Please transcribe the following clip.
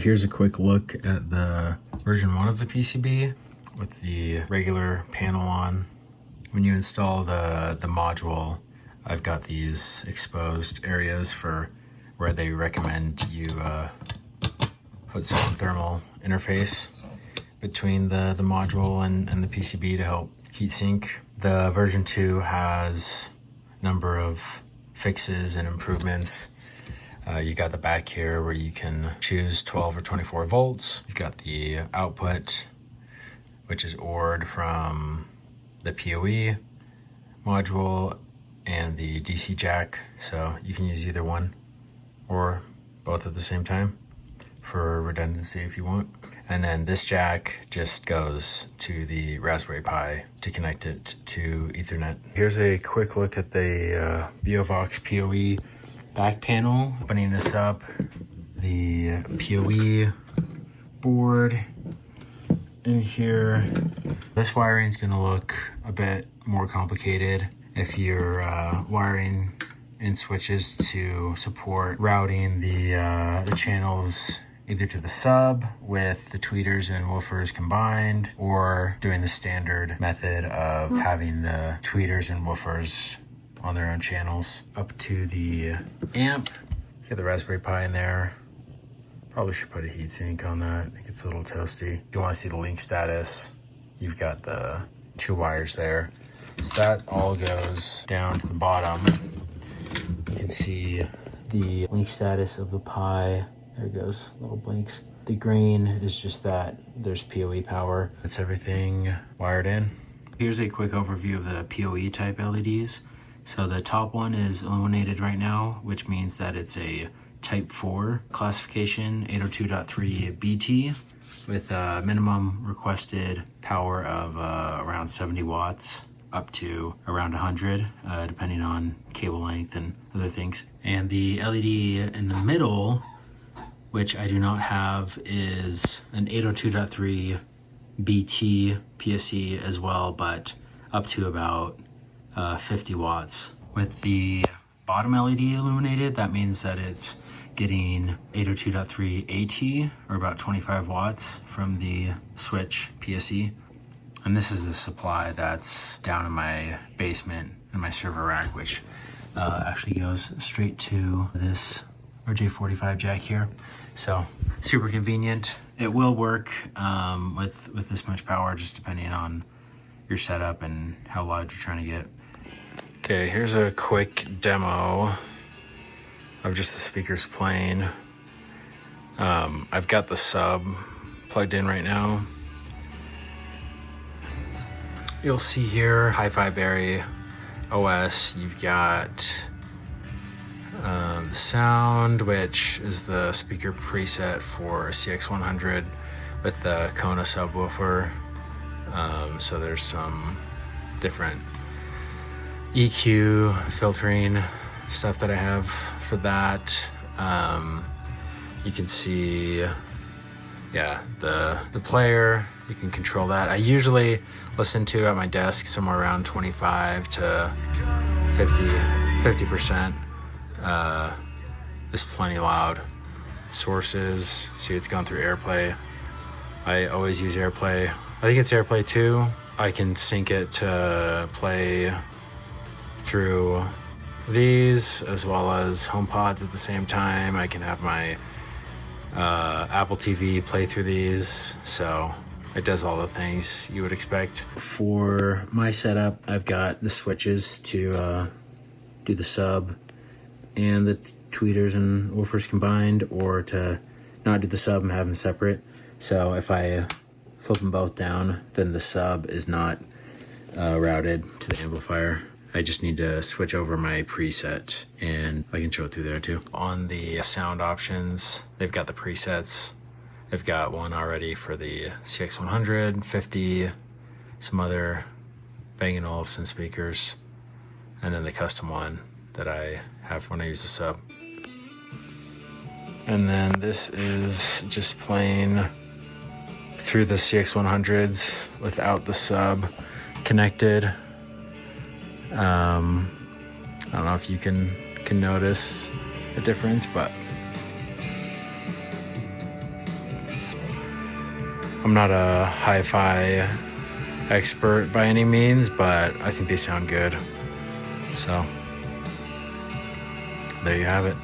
Here's a quick look at the version 1 of the PCB with the regular panel on. When you install the module, I've got these exposed areas for where they recommend you put some thermal interface between the module and the PCB to help heatsink. The version 2 has a number of fixes and improvements. You got the back here where you can choose 12 or 24 volts. You've got the output, which is ORed from the PoE module and the DC jack. So you can use either one or both at the same time for redundancy if you want. And then this jack just goes to the Raspberry Pi to connect it to Ethernet. Here's a quick look at the BeoVox PoE back panel. Opening this up, the PoE board in here. This wiring is going to look a bit more complicated if you're wiring in switches to support routing the channels either to the sub with the tweeters and woofers combined, or doing the standard method of having the tweeters and woofers on their own channels. Up to the amp, get the Raspberry Pi in there. Probably should put a heatsink on that. It gets a little toasty. If you want to see the link status, you've got the 2 wires there. So that all goes down to the bottom. You can see the link status of the Pi. There it goes, little blinks. The green is just that there's PoE power. That's everything wired in. Here's a quick overview of the PoE type LEDs. So the top one is illuminated right now, which means that it's a type 4 classification, 802.3 BT, with a minimum requested power of around 70 watts up to around 100, depending on cable length and other things. And the LED in the middle, which I do not have, is an 802.3 BT PSC as well, but up to about 50 watts. With the bottom LED illuminated, that means that it's getting 802.3 AT, or about 25 watts from the switch PSC. And this is the supply that's down in my basement in my server rack, which actually goes straight to this RJ45 jack here. So super convenient. It will work with this much power, just depending on your setup and how loud you're trying to get. Okay, here's a quick demo of just the speakers playing. I've got the sub plugged in right now. You'll see here, Hi-Fi Berry OS. You've got the sound, which is the speaker preset for CX100 with the Kona subwoofer. So there's some different EQ filtering stuff that I have for that. You can see, yeah, the player. You can control that. I usually listen to at my desk somewhere around 25 to 50%. It's plenty loud. Sources, see it's gone through AirPlay. I always use AirPlay. I think it's AirPlay 2. I can sync it to play through these as well as HomePods at the same time. I can have my Apple TV play through these, so it does all the things you would expect. For my setup, I've got the switches to do the sub and the tweeters and woofers combined, or to not do the sub and have them separate. So if I flip them both down, then the sub is not routed to the amplifier. I just need to switch over my preset, and I can show it through there too. On the sound options, they've got the presets. They've got one already for the CX100, 50, some other Bang & Olufsen speakers, and then the custom one that I have when I use the sub. And then this is just playing through the CX100s without the sub connected. I don't know if you can notice the difference, but I'm not a hi-fi expert by any means, but I think they sound good. So there you have it.